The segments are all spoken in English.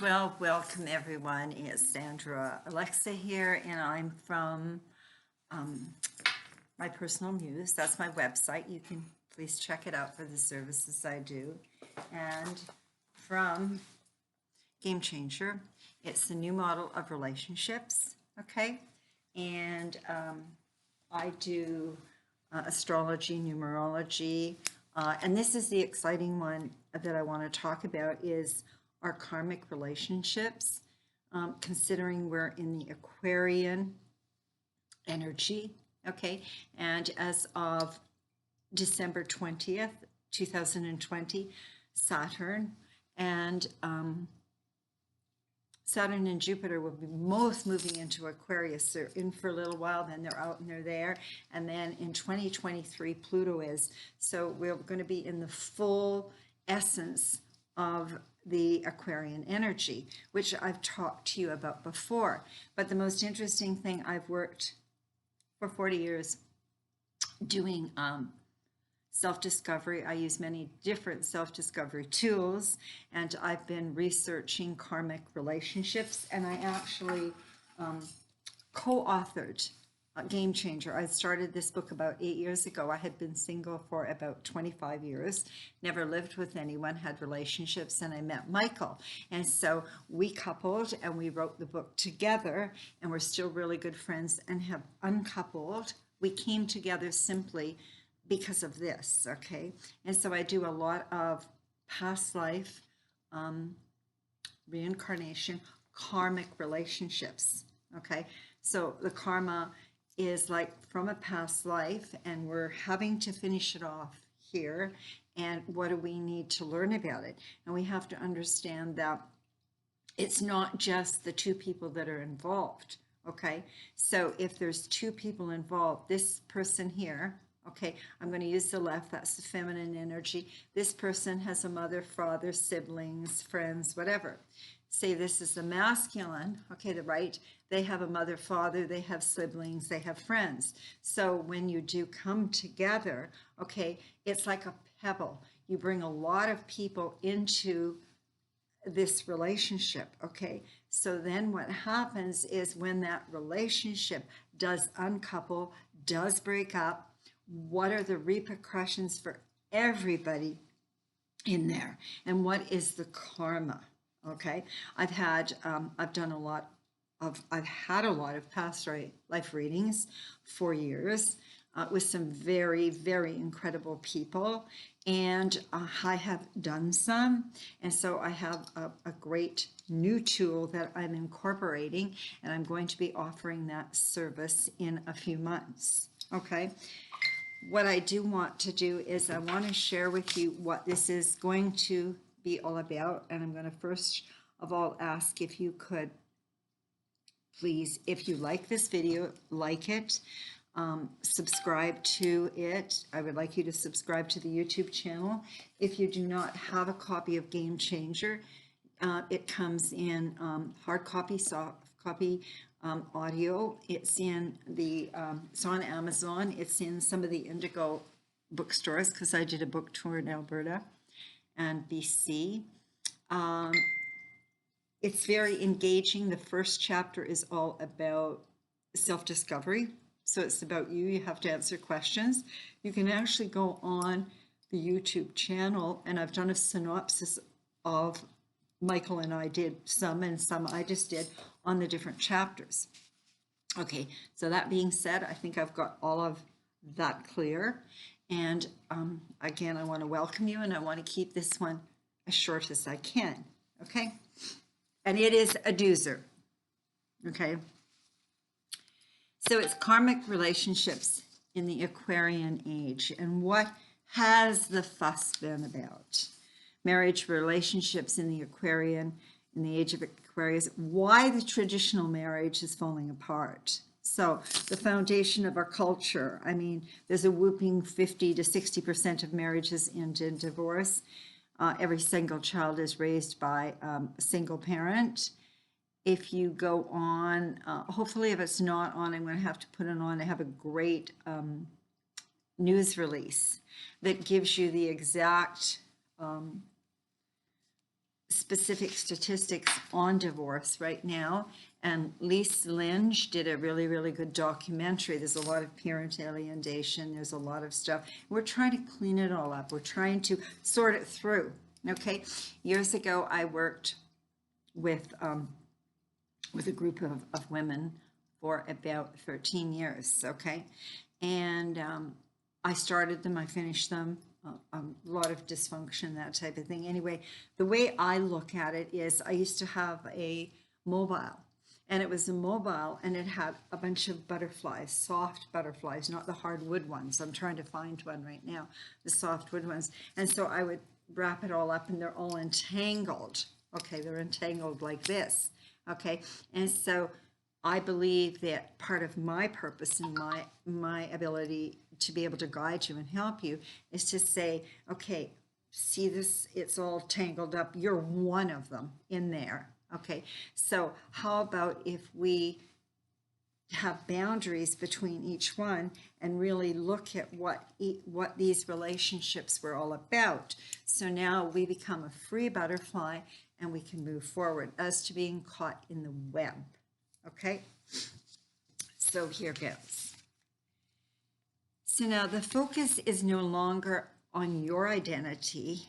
Well, welcome everyone. It's Sandra Alexa here, and I'm from my personal muse. That's my website. You can please check it out for the services I do. And from Game Changer, it's the new model of relationships. Okay. And I do astrology, numerology, and this is the exciting one that I want to talk about is our karmic relationships, considering we're in the Aquarian energy, okay? And as of December 20th, 2020, Saturn and Saturn and Jupiter will be both moving into Aquarius. They're in for a little while, then they're out and they're there. And then in 2023, Pluto is. So we're going to be in the full essence of the Aquarian energy, which I've talked to you about before. But the most interesting thing, I've worked for 40 years doing self-discovery. I use many different self-discovery tools, and I've been researching karmic relationships, and I actually co-authored Game Changer. I started this book about 8 years ago. I had been single for about 25 years, never lived with anyone, had relationships, and I met Michael. And so we coupled and we wrote the book together, and we're still really good friends and have uncoupled. We came together simply because of this, okay? And so I do a lot of past life, reincarnation, karmic relationships, okay? So the karma is like from a past life, and we're having to finish it off here. And what do we need to learn about it? And we have to understand that it's not just the two people that are involved, okay? So if there's two people involved, this person here, okay, I'm going to use the left, that's the feminine energy. This person has a mother, father, siblings, friends, whatever. Say this is the masculine, okay, the right, they have a mother, father, they have siblings, they have friends. So when you do come together, okay, it's like a pebble. You bring a lot of people into this relationship, okay? So then what happens is when that relationship does uncouple, does break up, what are the repercussions for everybody in there? And what is the karma? Okay, I've had a lot of past life readings for years with some very, very incredible people, and I have done some, and so I have a great new tool that I'm incorporating, and I'm going to be offering that service in a few months. Okay. What I do want to do is I want to share with you what this is going to be all about. And I'm going to first of all ask if you could please, if you like this video, like it, subscribe to it. I would like you to subscribe to the YouTube channel. If you do not have a copy of Game Changer, it comes in hard copy, soft copy, audio. It's in the it's on Amazon. It's in some of the Indigo bookstores because I did a book tour in Alberta and BC. It's very engaging. The first chapter is all about self-discovery. So it's about you. You have to answer questions. You can actually go on the YouTube channel, and I've done a synopsis of Michael and I did some, and some I just did on the different chapters. Okay, so that being said, I think I've got all of that clear. And again, I want to welcome you, and I want to keep this one as short as I can. Okay, and it is a doozer. Okay, so it's karmic relationships in the Aquarian age, and what has the fuss been about? Marriage relationships in the Aquarian, in the age of Aquarius, why the traditional marriage is falling apart. So the foundation of our culture, I mean, there's a whooping 50 to 60% of marriages end in divorce. Every single child is raised by a single parent. If you go on, hopefully if it's not on, I'm going to have to put it on. I have a great news release that gives you the exact specific statistics on divorce right now. And Lisa Lynch did a really, really good documentary. There's a lot of parent alienation. There's a lot of stuff. We're trying to clean it all up. We're trying to sort it through. Okay. Years ago, I worked with a group of women for about 13 years. Okay. And I started them, I finished them. A lot of dysfunction, that type of thing. Anyway, the way I look at it is I used to have a mobile, and it was a mobile, and it had a bunch of butterflies, soft butterflies, not the hardwood ones. I'm trying to find one right now, the softwood ones. And so I would wrap it all up, and they're all entangled. Okay, they're entangled like this. Okay, and so I believe that part of my purpose and my ability to be able to guide you and help you is to say, okay, see this, it's all tangled up. You're one of them in there. Okay, so how about if we have boundaries between each one and really look at what these relationships were all about. So now we become a free butterfly and we can move forward as to being caught in the web. Okay, so here goes. So now the focus is no longer on your identity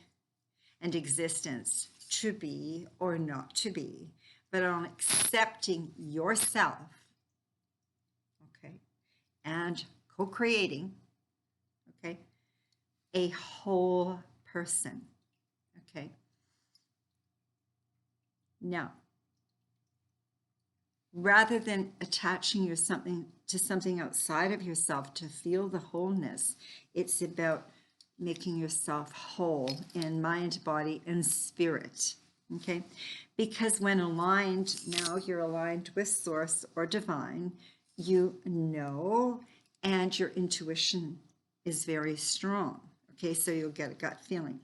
and existence, to be or not to be, but on accepting yourself, okay, and co-creating, okay, a whole person, okay. Now, rather than attaching to something outside of yourself to feel the wholeness, it's about making yourself whole in mind, body, and spirit. Okay? Because when aligned, now you're aligned with source or divine, you know, and your intuition is very strong. Okay, so you'll get a gut feeling.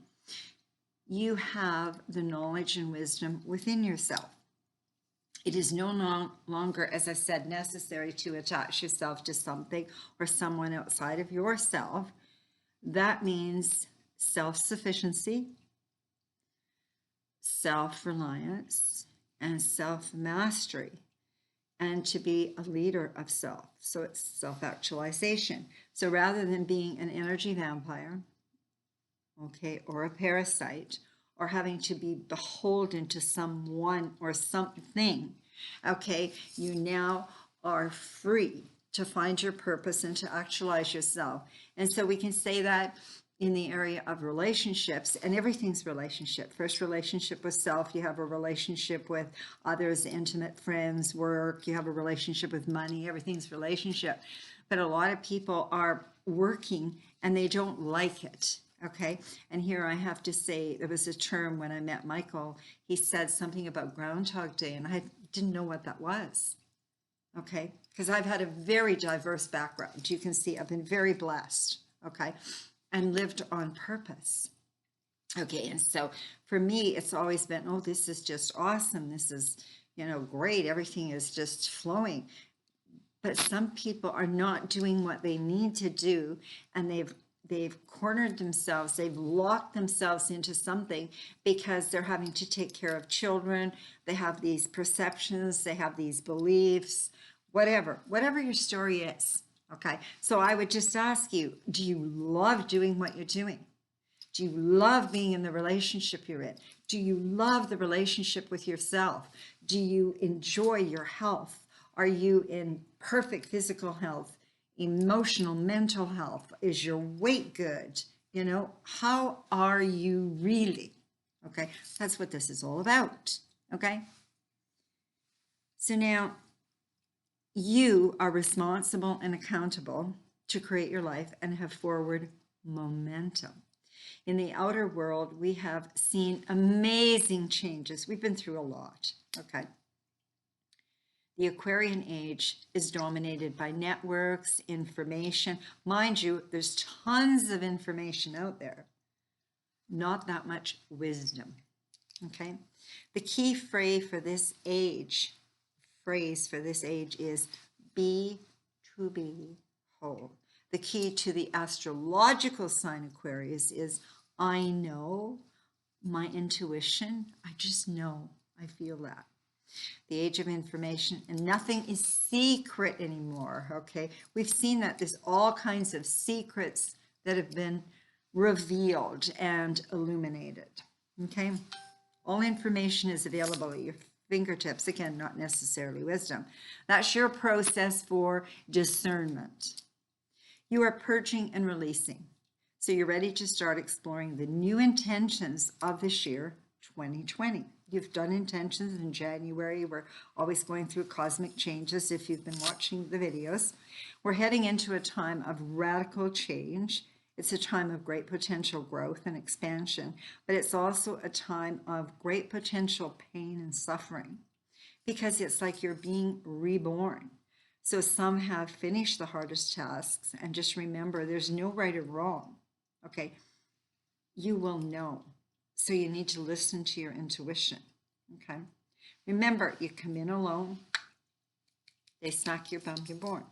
You have the knowledge and wisdom within yourself. It is no longer, as I said, necessary to attach yourself to something or someone outside of yourself. That means self-sufficiency, self-reliance, and self-mastery, and to be a leader of self. So it's self-actualization. So rather than being an energy vampire, okay, or a parasite, or having to be beholden to someone or something, okay, you now are free to find your purpose and to actualize yourself. And so we can say that in the area of relationships, and everything's relationship. First relationship with self, you have a relationship with others, intimate friends, work, you have a relationship with money, everything's relationship. But a lot of people are working and they don't like it. Okay, and here I have to say, there was a term when I met Michael, he said something about Groundhog Day, and I didn't know what that was. Okay, because I've had a very diverse background. You can see I've been very blessed, okay, and lived on purpose. Okay, and so for me, it's always been, oh, this is just awesome. This is, you know, great. Everything is just flowing. But some people are not doing what they need to do, and they've cornered themselves, they've locked themselves into something because they're having to take care of children, they have these perceptions, they have these beliefs, whatever your story is, okay? So I would just ask you, do you love doing what you're doing? Do you love being in the relationship you're in? Do you love the relationship with yourself? Do you enjoy your health? Are you in perfect physical health? Emotional, mental health? Is your weight good? You know, how are you really? Okay, that's what this is all about. Okay, so now you are responsible and accountable to create your life and have forward momentum. In the outer world, we have seen amazing changes. We've been through a lot. Okay. The Aquarian age is dominated by networks, information. Mind you, there's tons of information out there, not that much wisdom, okay? The key phrase for this age is be to be whole. The key to the astrological sign Aquarius is I know, my intuition. I just know, I feel that. The age of information, and nothing is secret anymore, okay? We've seen that there's all kinds of secrets that have been revealed and illuminated, okay? All information is available at your fingertips. Again, not necessarily wisdom. That's your process for discernment. You are purging and releasing. So you're ready to start exploring the new intentions of this year, 2020. You've done intentions in January. We're always going through cosmic changes if you've been watching the videos. We're heading into a time of radical change. It's a time of great potential growth and expansion, but it's also a time of great potential pain and suffering, because it's like you're being reborn. So some have finished the hardest tasks, and just remember, there's no right or wrong. Okay, you will know. So you need to listen to your intuition. Okay, remember, you come in alone, they smack your bum, you're born.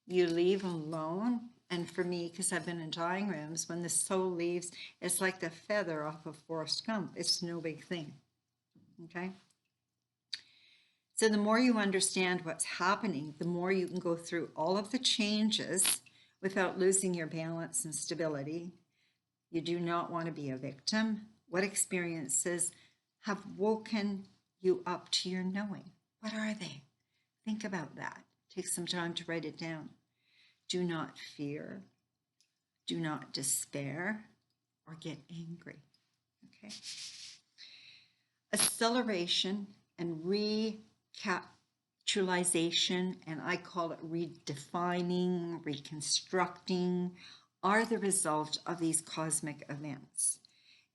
You leave alone, and for me, because I've been in dying rooms, when the soul leaves, it's like the feather off of Forrest Gump. It's no big thing. Okay. So the more you understand what's happening, the more you can go through all of the changes without losing your balance and stability. You do not want to be a victim. What experiences have woken you up to your knowing? What are they? Think about that. Take some time to write it down. Do not fear. Do not despair or get angry. Okay? Acceleration and recapitalization, and I call it redefining, reconstructing, are the result of these cosmic events.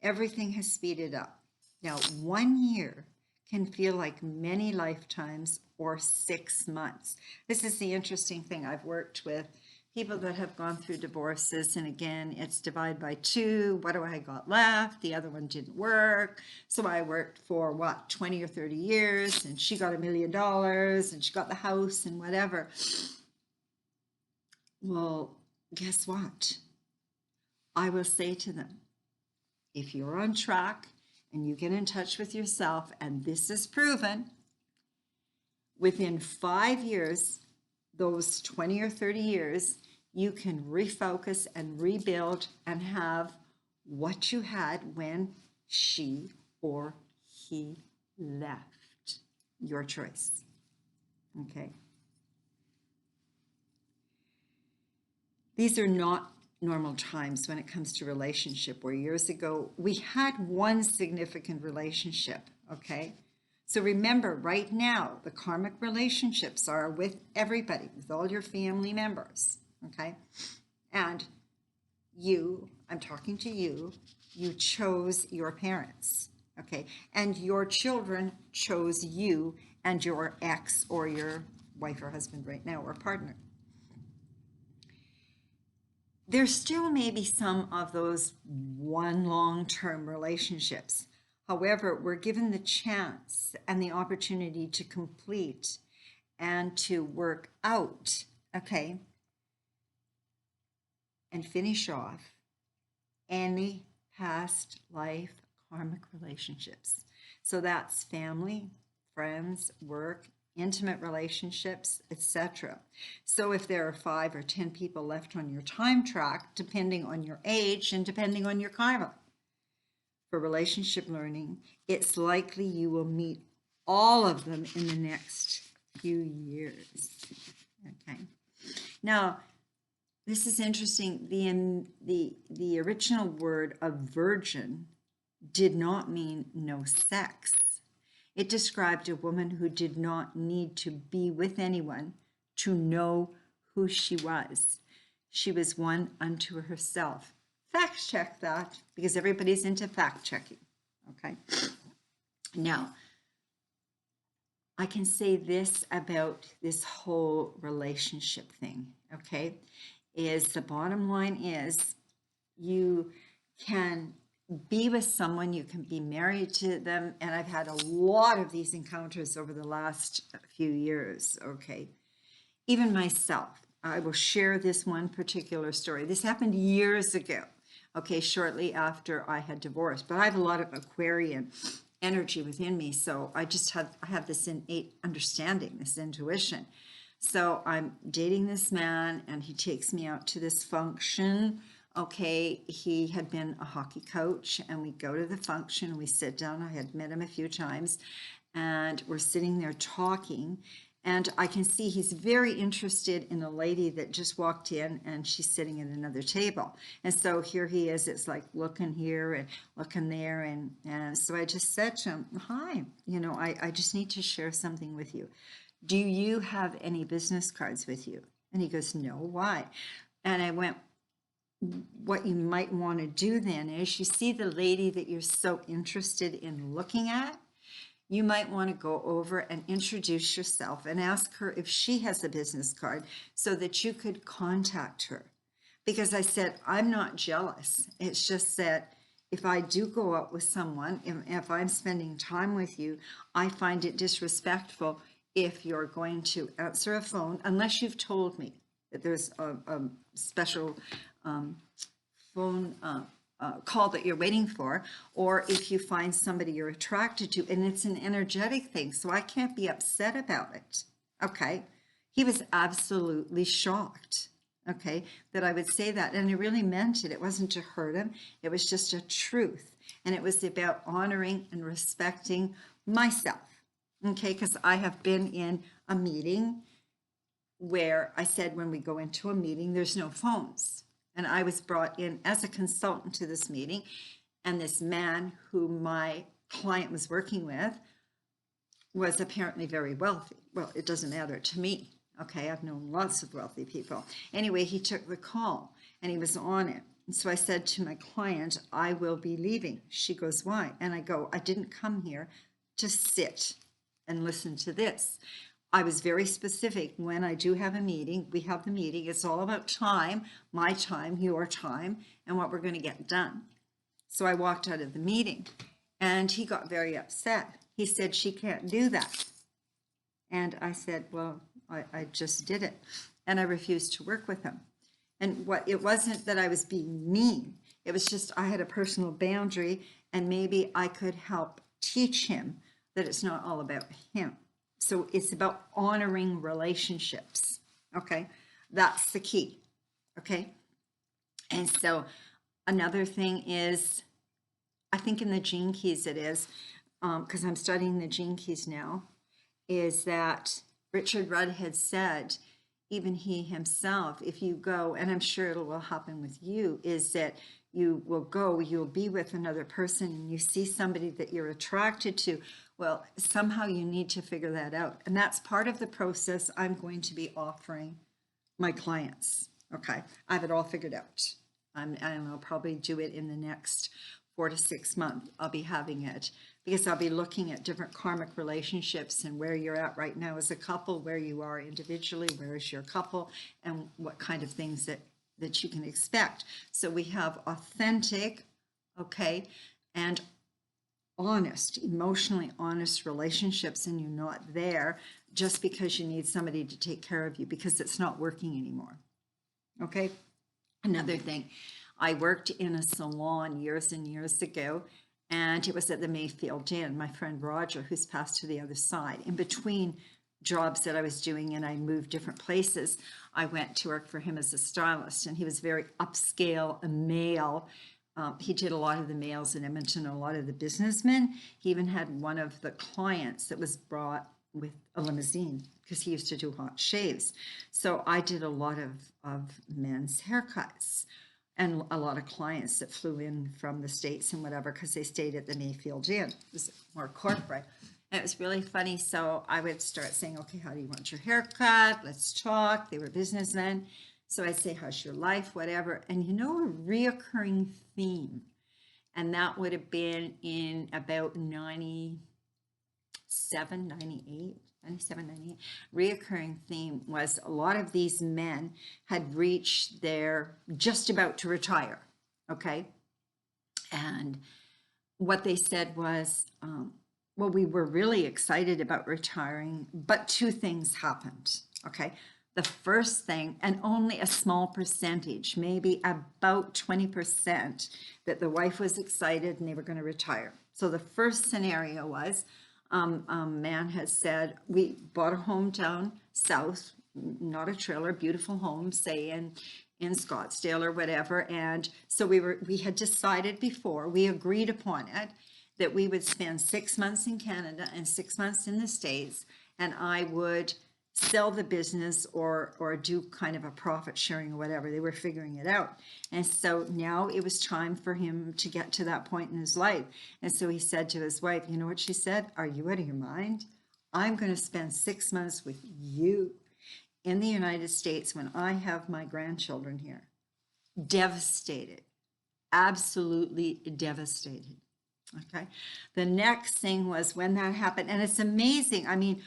Everything has speeded up. Now, 1 year can feel like many lifetimes or 6 months. This is the interesting thing. I've worked with people that have gone through divorces, and again, it's divide by 2. What do I got left? The other one didn't work. So I worked for 20 or 30 years, and she got $1 million, and she got the house and whatever. Well, guess what? I will say to them, if you're on track and you get in touch with yourself, and this is proven, within 5 years, those 20 or 30 years, you can refocus and rebuild and have what you had when she or he left. Your choice. Okay. These are not normal times when it comes to relationship, where years ago we had one significant relationship. Okay. So remember, right now, the karmic relationships are with everybody, with all your family members, okay? And you, I'm talking to you, you chose your parents, okay? And your children chose you and your ex or your wife or husband right now, or partner. There still may be some of those one long-term relationships. However, we're given the chance and the opportunity to complete and to work out, okay, and finish off any past life karmic relationships. So that's family, friends, work, intimate relationships, etc. So if there are 5 or 10 people left on your time track, depending on your age and depending on your karma, for relationship learning, it's likely you will meet all of them in the next few years. Okay. Now, this is interesting. The original word of virgin did not mean no sex. It described a woman who did not need to be with anyone to know who she was. She was one unto herself. Fact check that, because everybody's into fact checking. Okay. Now, I can say this about this whole relationship thing. Okay. Is the bottom line is you can be with someone, you can be married to them. And I've had a lot of these encounters over the last few years. Okay. Even myself, I will share this one particular story. This happened years ago. okay, shortly after I had divorced. But I have a lot of Aquarian energy within me, so I have this innate understanding, this intuition. So I'm dating this man, and he takes me out to this function. Okay, he had been a hockey coach, and we go to the function, and we sit down. I had met him a few times, and we're sitting there talking, and I can see he's very interested in a lady that just walked in, and she's sitting at another table. And so here he is, it's like looking here and looking there. And so I just said to him, hi, you know, I just need to share something with you. Do you have any business cards with you? And he goes, no, why? And I went, what you might want to do then is, you see the lady that you're so interested in looking at, you might want to go over and introduce yourself and ask her if she has a business card so that you could contact her. Because I said, I'm not jealous. It's just that if I do go out with someone, if I'm spending time with you, I find it disrespectful if you're going to answer a phone, unless you've told me that there's a special phone call that you're waiting for, or if you find somebody you're attracted to, and it's an energetic thing, so I can't be upset about it. Okay. He was absolutely shocked, okay, that I would say that, and I really meant it. It wasn't to hurt him. It was just a truth, and it was about honoring and respecting myself, okay, because I have been in a meeting where I said, when we go into a meeting, there's no phones. And I was brought in as a consultant to this meeting, and this man who my client was working with was apparently very wealthy. Well, it doesn't matter to me. Okay, I've known lots of wealthy people. Anyway, he took the call and he was on it. And so I said to my client, I will be leaving. She goes, why? And I go, I didn't come here to sit and listen to this. I was very specific. When I do have a meeting, we have the meeting. It's all about time, my time, your time, and what we're going to get done. So I walked out of the meeting, and he got very upset. He said, she can't do that. And I said, well, I just did it. And I refused to work with him. And it wasn't that I was being mean. It was just I had a personal boundary, and maybe I could help teach him that it's not all about him. So it's about honoring relationships, okay? That's the key, okay? And so another thing is, I think in the Gene Keys it is, because I'm studying the Gene Keys now, is that Richard Rudd had said, even he himself, if you go, and I'm sure it will happen with you, is that you will go, you'll be with another person, and you see somebody that you're attracted to. Well, somehow you need to figure that out. And that's part of the process I'm going to be offering my clients. Okay, I have it all figured out. And I'll probably do it in the next 4 to 6 months. I'll be having it, because I'll be looking at different karmic relationships and where you're at right now as a couple, where you are individually, where is your couple, and what kind of things that you can expect. So we have authentic, okay, and honest, emotionally honest relationships, and you're not there just because you need somebody to take care of you, because it's not working anymore. Okay. Another thing, I worked in a salon years and years ago, and it was at the Mayfield Inn. My friend Roger, who's passed to the other side, in between jobs that I was doing, and I moved different places, I went to work for him as a stylist, and he was very upscale, a male. He did a lot of the males in Edmonton, a lot of the businessmen. He even had one of the clients that was brought with a limousine, because he used to do hot shaves. So I did a lot of men's haircuts, and a lot of clients that flew in from the States and whatever, because they stayed at the Mayfield Inn. It was more corporate. And it was really funny. So I would start saying, okay, how do you want your haircut? Let's talk. They were businessmen. So I'd say, how's your life, whatever. And you know, a reoccurring theme, and that would have been in about 97, 98, reoccurring theme was a lot of these men had reached their just about to retire, okay? And what they said was, well, we were really excited about retiring, but 2 things happened, okay? the first thing, and only a small percentage, maybe about 20%, that the wife was excited and they were going to retire. So the first scenario was, man had said, we bought a home down south, not a trailer, beautiful home, say in Scottsdale or whatever. And so we had decided before, we agreed upon it, that we would spend 6 months in Canada and 6 months in the States, and I would sell the business or do kind of a profit sharing or whatever. They were figuring it out. And so now it was time for him to get to that point in his life. And so he said to his wife, you know what she said? Are you out of your mind? I'm going to spend 6 months with you in the United States when I have my grandchildren here. Devastated, absolutely devastated. Okay. The next thing was when that happened, and it's amazing. I mean,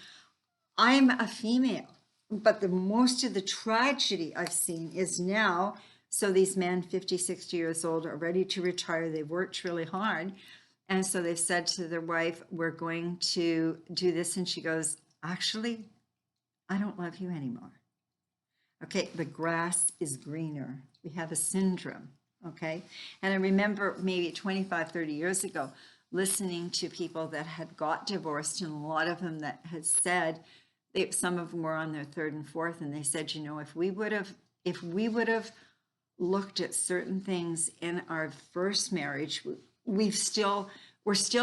I'm a female, but the most of the tragedy I've seen is now, so these men, 50, 60 years old, are ready to retire. They've worked really hard. And so they've said to their wife, we're going to do this. And she goes, actually, I don't love you anymore. Okay, the grass is greener. We have a syndrome. Okay. And I remember maybe 25, 30 years ago, listening to people that had got divorced, and a lot of them that had said, some of them were on their third and fourth, and they said, you know, if we would have looked at certain things in our first marriage, we're still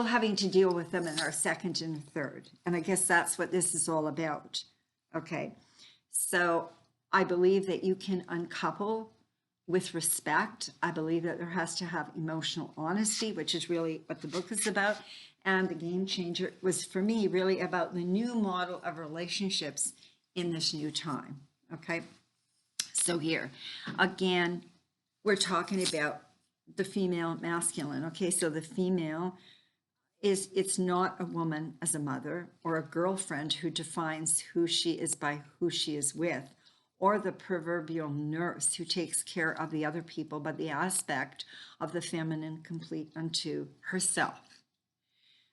having to deal with them in our second and third. And I guess that's what this is all about. Okay. So I believe that you can uncouple with respect. I believe that there has to have emotional honesty, which is really what the book is about. And the Game Changer was, for me, really about the new model of relationships in this new time. Okay. So here, again, we're talking about the female masculine. Okay. So the female it's not a woman as a mother or a girlfriend who defines who she is by who she is with, or the proverbial nurse who takes care of the other people, but the aspect of the feminine complete unto herself.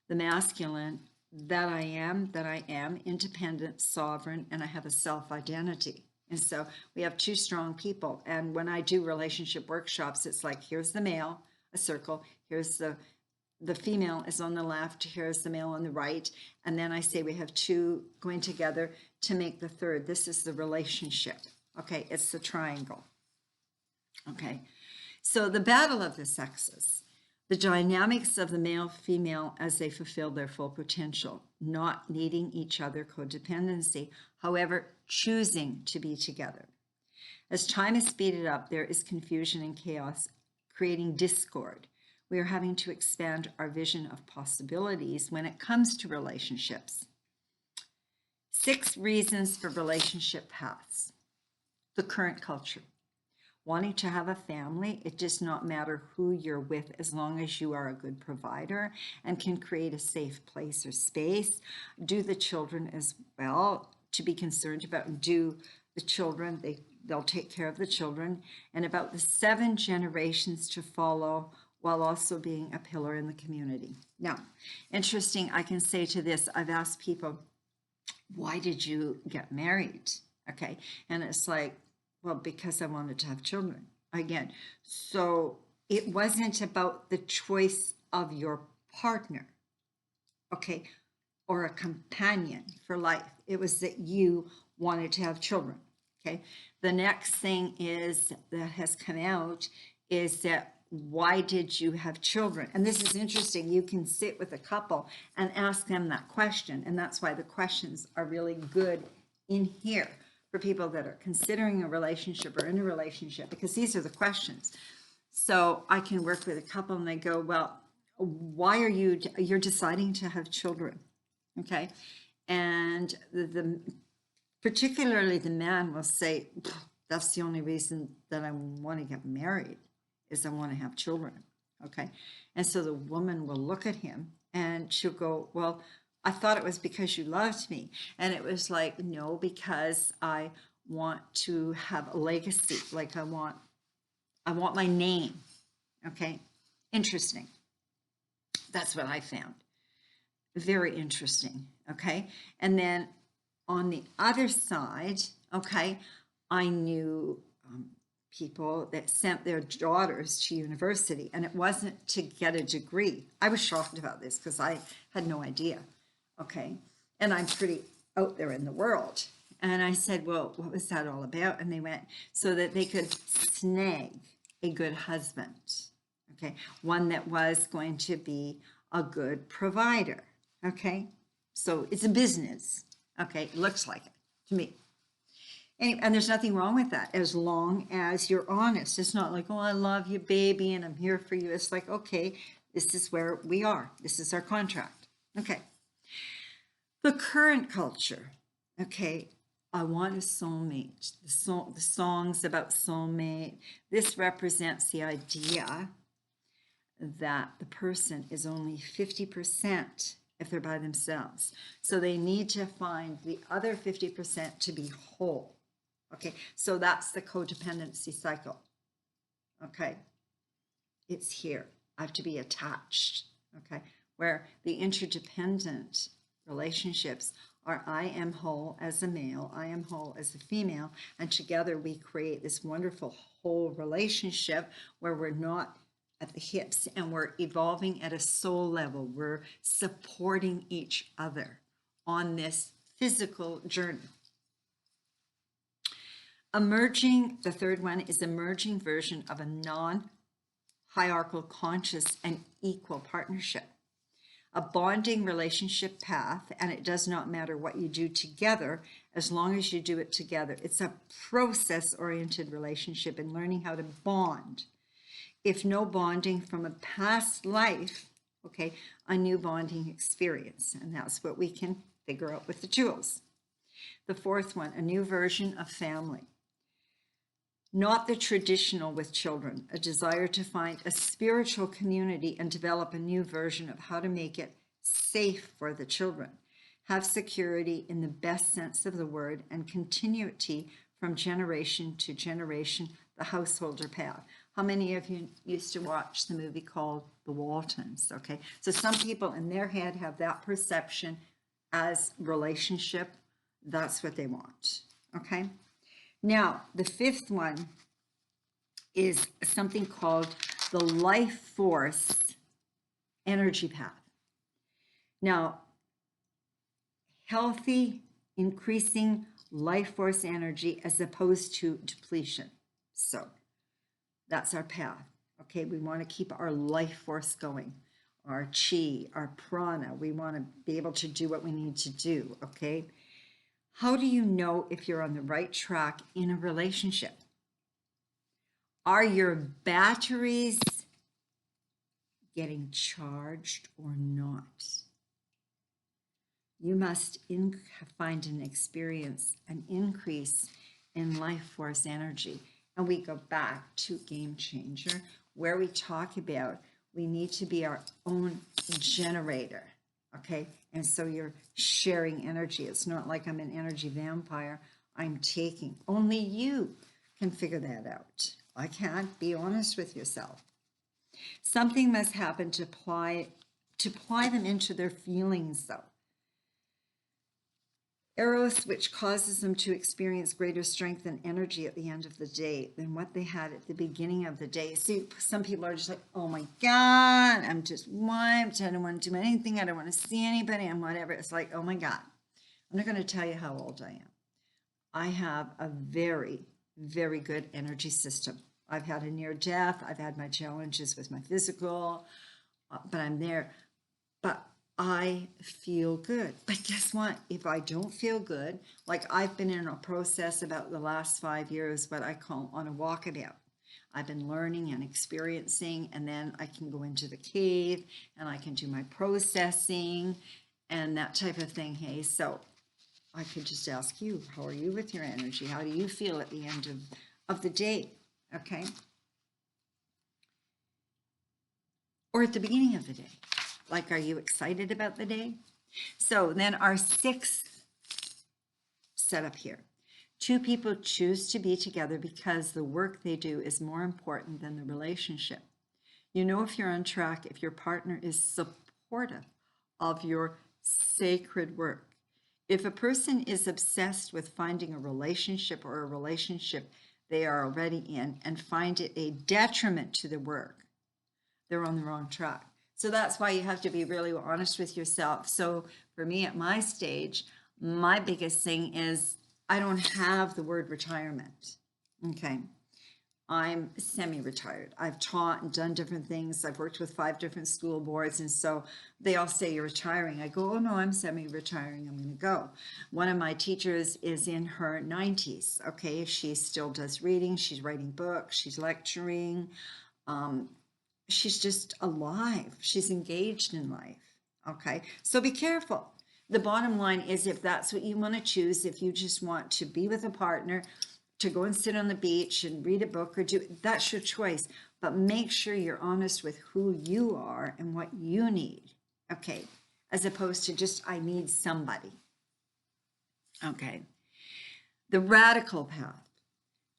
The masculine, that I am independent, sovereign, and I have a self-identity. And so we have two strong people. And when I do relationship workshops, it's like, here's the male, a circle, here's the female is on the left, here's the male on the right. And then I say we have two going together to make the third. This is the relationship. Okay, it's the triangle. Okay, so the battle of the sexes, the dynamics of the male-female as they fulfill their full potential, not needing each other, codependency, however, choosing to be together. As time is speeded up, there is confusion and chaos, creating discord. We are having to expand our vision of possibilities when it comes to relationships. 6 reasons for relationship paths. The current culture. Wanting to have a family, it does not matter who you're with as long as you are a good provider and can create a safe place or space. Do the children as well to be concerned about. Do the children, they'll take care of the children, and about the 7 generations to follow, while also being a pillar in the community. Now, interesting, I can say to this, I've asked people, why did you get married? Okay, and it's like, well, because I wanted to have children. Again, so it wasn't about the choice of your partner, okay, or a companion for life. It was that you wanted to have children, okay? The next thing is that has come out is that why did you have children? And this is interesting. You can sit with a couple and ask them that question. And that's why the questions are really good in here for people that are considering a relationship or in a relationship, because these are the questions. So I can work with a couple and they go, well, why are you're deciding to have children? Okay. And particularly the man will say, that's the only reason that I want to get married, is I want to have children. Okay. And so the woman will look at him and she'll go, well, I thought it was because you loved me. And it was like, no, because I want to have a legacy. Like I want my name. Okay. Interesting. That's what I found. Very interesting. Okay. And then on the other side, okay, I knew people that sent their daughters to university, and it wasn't to get a degree. I was shocked about this because I had no idea, okay? And I'm pretty out there in the world. And I said, well, what was that all about? And they went, so that they could snag a good husband, okay? One that was going to be a good provider, okay? So it's a business, okay? It looks like it to me. And there's nothing wrong with that as long as you're honest. It's not like, oh, I love you, baby, and I'm here for you. It's like, okay, this is where we are. This is our contract. Okay. The current culture, okay, I want a soulmate. The songs about soulmate. This represents the idea that the person is only 50% if they're by themselves. So they need to find the other 50% to be whole. Okay, so that's the codependency cycle. Okay, it's here. I have to be attached. Okay, where the interdependent relationships are I am whole as a male, I am whole as a female, and together we create this wonderful whole relationship where we're not at the hips and we're evolving at a soul level. We're supporting each other on this physical journey. Emerging, the third one is emerging version of a non-hierarchical, conscious, and equal partnership. A bonding relationship path, and it does not matter what you do together, as long as you do it together. It's a process-oriented relationship and learning how to bond. If no bonding from a past life, okay, a new bonding experience, and that's what we can figure out with the tools. The fourth one, a new version of family. Not the traditional with children, a desire to find a spiritual community and develop a new version of how to make it safe for the children. Have security in the best sense of the word and continuity from generation to generation, the householder path. How many of you used to watch the movie called The Waltons? Okay, so some people in their head have that perception as relationship. That's what they want, okay? Now, the fifth one is something called the life force energy path. Now, healthy, increasing life force energy as opposed to depletion. So that's our path. Okay, we want to keep our life force going, our chi, our prana. We want to be able to do what we need to do, okay? How do you know if you're on the right track in a relationship? Are your batteries getting charged or not? You must find and experience an increase in life force energy. And we go back to Game Changer, where we talk about we need to be our own generator, okay? And so you're sharing energy. It's not like I'm an energy vampire. I'm taking. Only you can figure that out. I can't. Be honest with yourself. Something must happen to ply them into their feelings, though. Eros, which causes them to experience greater strength and energy at the end of the day than what they had at the beginning of the day. See, some people are just like, oh my God, I'm just wiped. I don't want to do anything. I don't want to see anybody and whatever. It's like, oh my God. I'm not going to tell you how old I am. I have a very, very good energy system. I've had a near death. I've had my challenges with my physical, but I'm there. But I feel good. But guess what? If I don't feel good, like I've been in a process about the last 5 years, what I call on a walkabout. I've been learning and experiencing, and then I can go into the cave and I can do my processing and that type of thing. Hey, so I could just ask you, how are you with your energy? How do you feel at the end of the day? Okay. Or at the beginning of the day. Like, are you excited about the day? So then our sixth setup here. Two people choose to be together because the work they do is more important than the relationship. You know if you're on track if your partner is supportive of your sacred work. If a person is obsessed with finding a relationship or a relationship they are already in and find it a detriment to the work, they're on the wrong track. So that's why you have to be really honest with yourself. So for me at my stage, my biggest thing is I don't have the word retirement. Okay. I'm semi-retired. I've taught and done different things. I've worked with 5 different school boards. And so they all say you're retiring. I go, oh no, I'm semi-retiring. I'm going to go. One of my teachers is in her 90s. Okay. She still does reading. She's writing books. She's lecturing. She's just alive. She's engaged in life. Okay. So be careful. The bottom line is if that's what you want to choose, if you just want to be with a partner, to go and sit on the beach and read a book or do, that's your choice. But make sure you're honest with who you are and what you need. Okay. As opposed to just, I need somebody. Okay. The radical path.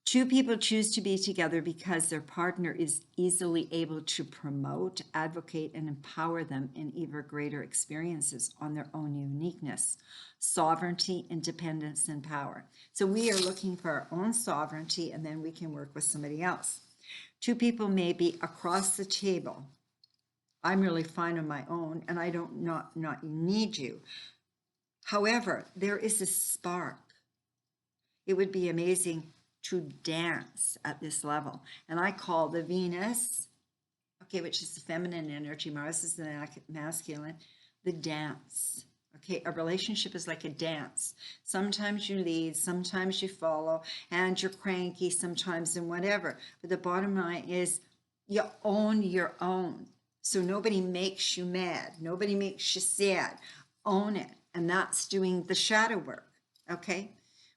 2 people choose to be together because their partner is easily able to promote, advocate, and empower them in ever greater experiences on their own uniqueness, sovereignty, independence, and power. So we are looking for our own sovereignty, and then we can work with somebody else. 2 people may be across the table. I'm really fine on my own, and I don't not need you. However, there is a spark. It would be amazing to dance at this level. And I call the Venus, okay, which is the feminine energy, Mars is the masculine, the dance. Okay, a relationship is like a dance. Sometimes you lead, sometimes you follow, and you're cranky sometimes and whatever. But the bottom line is you own your own. So nobody makes you mad. Nobody makes you sad. Own it. And that's doing the shadow work, okay?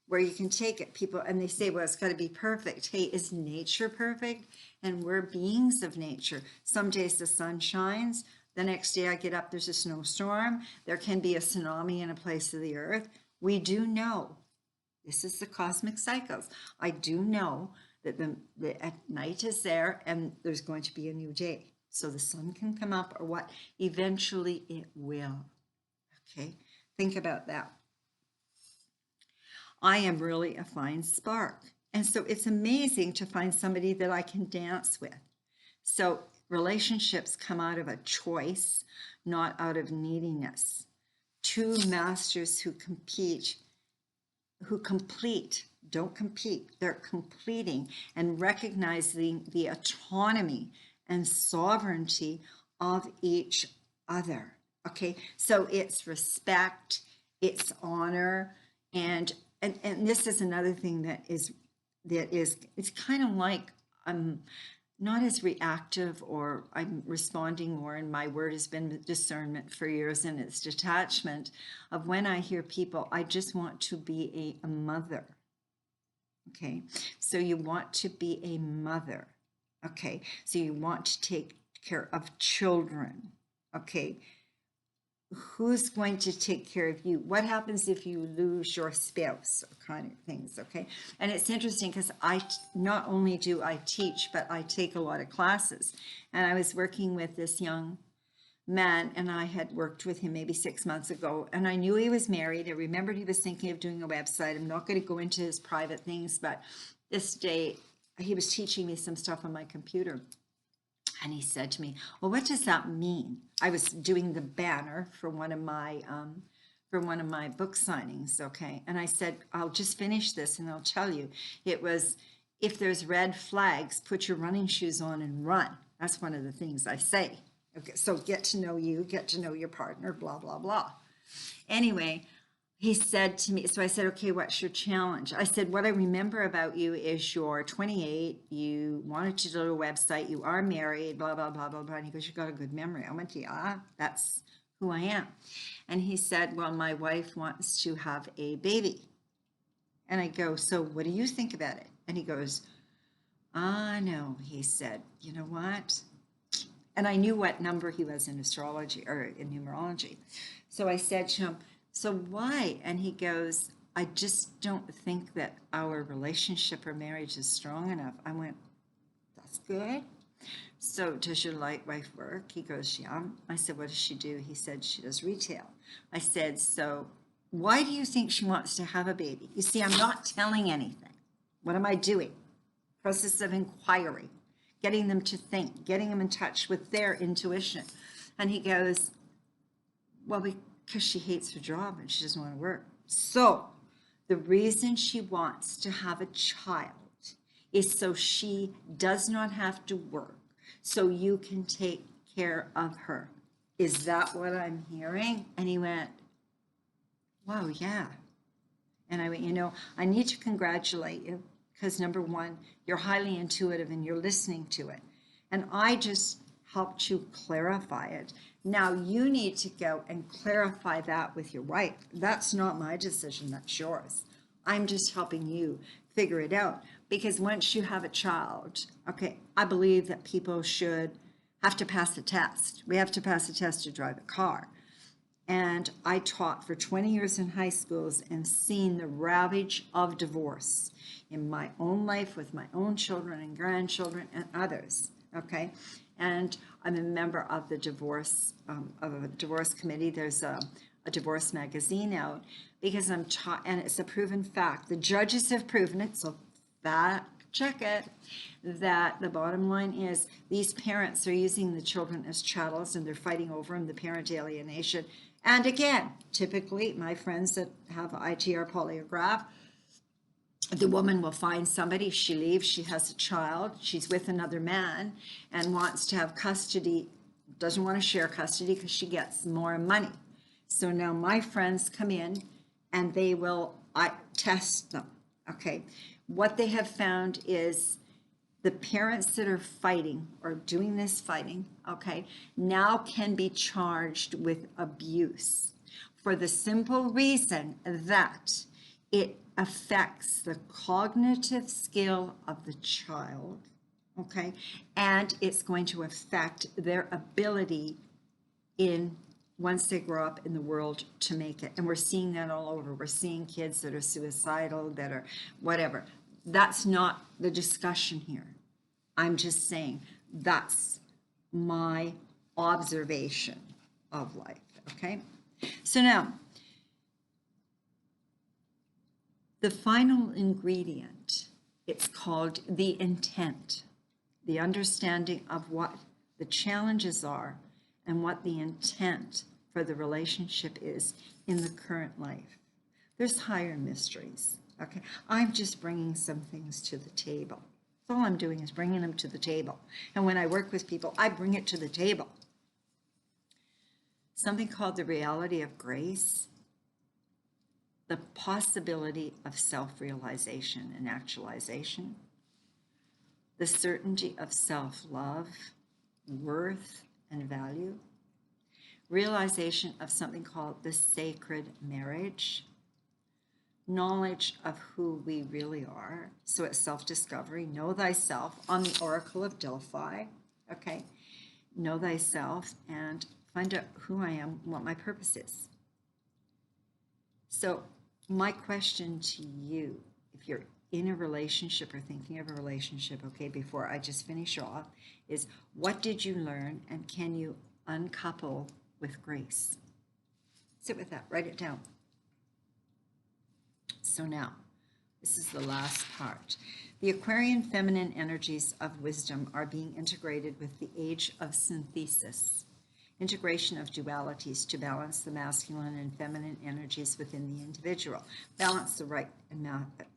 Where you can take it, people, and they say, well, it's got to be perfect. Hey, is nature perfect? And we're beings of nature. Some days the sun shines. The next day I get up, there's a snowstorm. There can be a tsunami in a place of the earth. We do know, this is the cosmic cycles. I do know that the night is there and there's going to be a new day. So the sun can come up or what? Eventually it will. Okay, think about that. I am really a fine spark. And so it's amazing to find somebody that I can dance with. So relationships come out of a choice, not out of neediness. 2 masters who complete, don't compete, they're completing and recognizing the autonomy and sovereignty of each other. Okay, so it's respect, it's honor, and this is another thing that is it's kind of like I'm not as reactive, or I'm responding more, and my word has been discernment for years, and it's detachment of when I hear people, I just want to be a mother. Okay, so you want to be a mother. Okay, so you want to take care of children. Okay, who's going to take care of you? What happens if you lose your spouse, or kind of things, okay? And it's interesting because not only do I teach, but I take a lot of classes. And I was working with this young man, and I had worked with him maybe 6 months ago, and I knew he was married. I remembered he was thinking of doing a website. I'm not going to go into his private things, but this day he was teaching me some stuff on my computer. And he said to me, well, what does that mean? I was doing the banner for one of my book signings, okay? And I said, I'll just finish this and I'll tell you. It was, if there's red flags, put your running shoes on and run. That's one of the things I say. Okay, so get to know you, get to know your partner, blah, blah, blah. Anyway, he said to me, so I said, okay, what's your challenge? I said, what I remember about you is you're 28, you wanted to do a website, you are married, blah, blah, blah, blah, blah. And he goes, you got a good memory. I went, yeah, that's who I am. And he said, well, my wife wants to have a baby. And I go, so what do you think about it? And he goes, no, he said, you know what? And I knew what number he was in astrology or in numerology. So I said to him, so why? And he goes, I just don't think that our relationship or marriage is strong enough. I went, that's good. So does your light wife work? He goes, yeah. I said, what does she do? He said, she does retail. I said, so Why do you think she wants to have a baby? You see, I'm not telling anything. What am I doing? Process of inquiry, getting them to think, getting them in touch with their intuition. And he goes, well, because she hates her job and she doesn't want to work. So the reason she wants to have a child is so she does not have to work, so you can take care of her. Is that what I'm hearing? And he went, wow, yeah. And I went, you know, I need to congratulate you because number one, you're highly intuitive and you're listening to it. And I just helped you clarify it. Now you need to go and clarify that with your wife. That's not my decision, that's yours. I'm just helping you figure it out. Because once you have a child, okay, I believe that people should have to pass the test. We have to pass the test to drive a car. And I taught for 20 years in high schools and seen the ravage of divorce in my own life with my own children and grandchildren and others, okay? And I'm a member of the divorce committee. There's a divorce magazine out because I'm taught, and it's a proven fact. The judges have proven it, so fact check it, that the bottom line is these parents are using the children as chattels and they're fighting over them, the parent alienation. And again, typically my friends that have ITR polygraph, the woman will find somebody, she leaves, she has a child, she's with another man and wants to have custody, doesn't want to share custody because she gets more money. So now my friends come in and they will test them, okay? What they have found is the parents that are fighting or doing this fighting, okay, now can be charged with abuse for the simple reason that it affects the cognitive skill of the child, okay, and it's going to affect their ability in once they grow up in the world to make it. And we're seeing that all over. We're seeing kids that are suicidal, that are whatever. That's not the discussion here. I'm just saying that's my observation of life, okay? So now, the final ingredient, it's called the intent, the understanding of what the challenges are and what the intent for the relationship is in the current life. There's higher mysteries, okay? I'm just bringing some things to the table. That's all I'm doing is bringing them to the table. And when I work with people, I bring it to the table. Something called the reality of grace, the possibility of self-realization and actualization, the certainty of self-love, worth, and value, realization of something called the sacred marriage, knowledge of who we really are. So it's self-discovery, know thyself on the Oracle of Delphi, okay? Know thyself and find out who I am, what my purpose is. So my question to you, if you're in a relationship or thinking of a relationship, okay, before I just finish off, is what did you learn and can you uncouple with grace? Sit with that, write it down. So now, this is the last part. The Aquarian feminine energies of wisdom are being integrated with the age of synthesis, integration of dualities to balance the masculine and feminine energies within the individual, balance the right and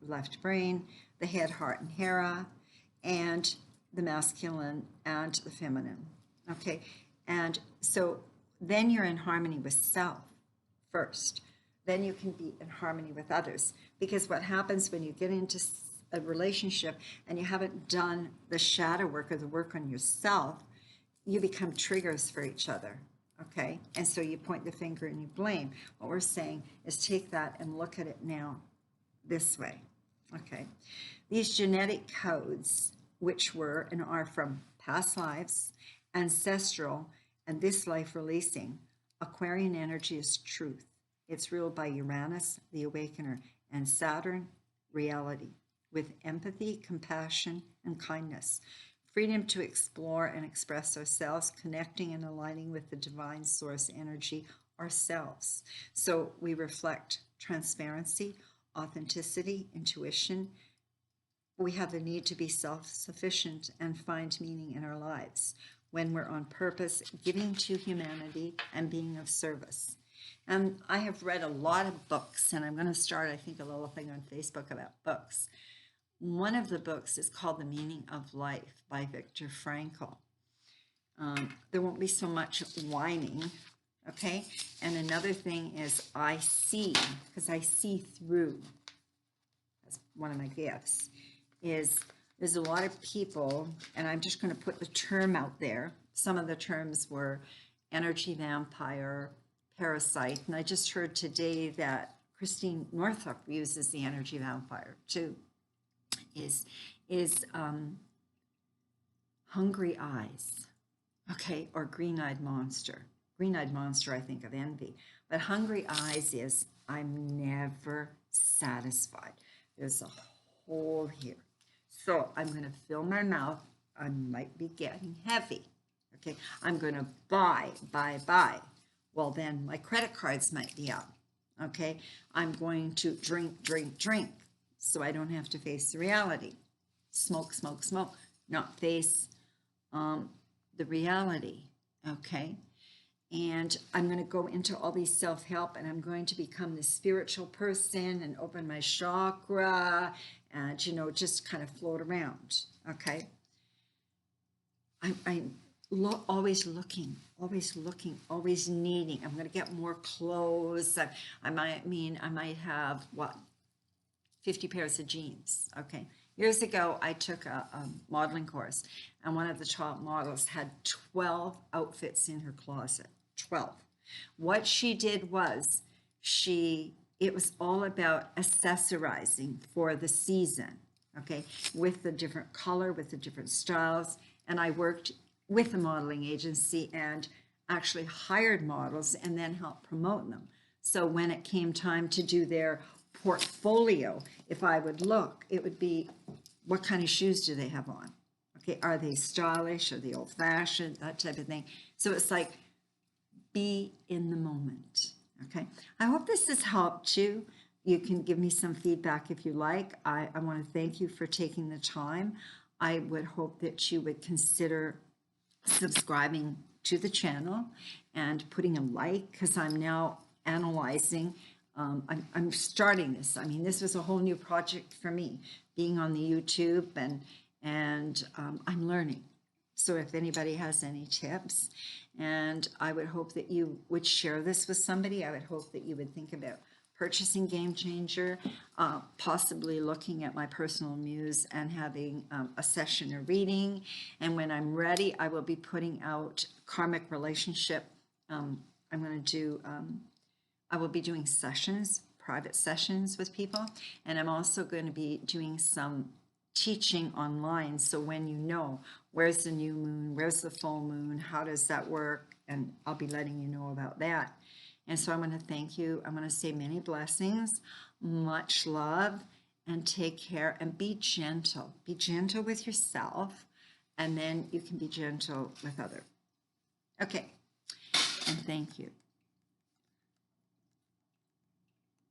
left brain, the head, heart, and hera, and the masculine and the feminine, okay? And so then you're in harmony with self first. Then you can be in harmony with others. Because what happens when you get into a relationship and you haven't done the shadow work or the work on yourself, you become triggers for each other, okay? And so you point the finger and you blame. What we're saying is take that and look at it now this way, okay? These genetic codes, which were and are from past lives, ancestral, and this life releasing, Aquarian energy is truth. It's ruled by Uranus, the awakener, and Saturn, reality, with empathy, compassion, and kindness. Freedom to explore and express ourselves, connecting and aligning with the divine source energy ourselves. So we reflect transparency, authenticity, intuition. We have the need to be self-sufficient and find meaning in our lives when we're on purpose, giving to humanity and being of service. And I have read a lot of books, and I'm going to start, I think, a little thing on Facebook about books. One of the books is called The Meaning of Life by Viktor Frankl. There won't be so much whining, okay? And another thing is I see, because I see through, that's one of my gifts, is there's a lot of people, and I'm just going to put the term out there. Some of the terms were energy vampire, parasite, and I just heard today that Christine Northrup uses the energy vampire too, is hungry eyes, okay, or green-eyed monster. Green-eyed monster, I think of envy, but hungry eyes is I'm never satisfied. There's a hole here. So I'm going to fill my mouth. I might be getting heavy. Okay, I'm going to buy. Well, then my credit cards might be up. Okay, I'm going to drink, so I don't have to face the reality. Smoke, not face the reality. Okay, and I'm going to go into all these self-help, and I'm going to become the spiritual person and open my chakra and, you know, just kind of float around. Okay, I'm always looking, always needing. I'm going to get more clothes. I might have, what, 50 pairs of jeans. Okay. Years ago, I took a modeling course, and one of the top models had 12 outfits in her closet. 12. What she did was it was all about accessorizing for the season. Okay. With the different color, with the different styles. And I worked with a modeling agency and actually hired models and then helped promote them. So when it came time to do their portfolio, if I would look, it would be, what kind of shoes do they have on? Okay, are they stylish? Are they old-fashioned? That type of thing. So it's like, be in the moment. Okay, I hope this has helped you. You can give me some feedback if you like. I want to thank you for taking the time. I would hope that you would consider subscribing to the channel and putting a like, because I'm now analyzing. I'm starting this. I mean, this was a whole new project for me, being on the YouTube, and I'm learning. So if anybody has any tips, and I would hope that you would share this with somebody. I would hope that you would think about purchasing Game Changer, possibly looking at my personal muse and having a session or reading. And when I'm ready, I will be putting out Karmic Relationship. I will be doing sessions, private sessions with people. And I'm also going to be doing some teaching online. So when you know, where's the new moon, where's the full moon, how does that work? And I'll be letting you know about that. And so I'm going to thank you. I'm going to say many blessings, much love, and take care, and be gentle. Be gentle with yourself, and then you can be gentle with others. Okay, and thank you.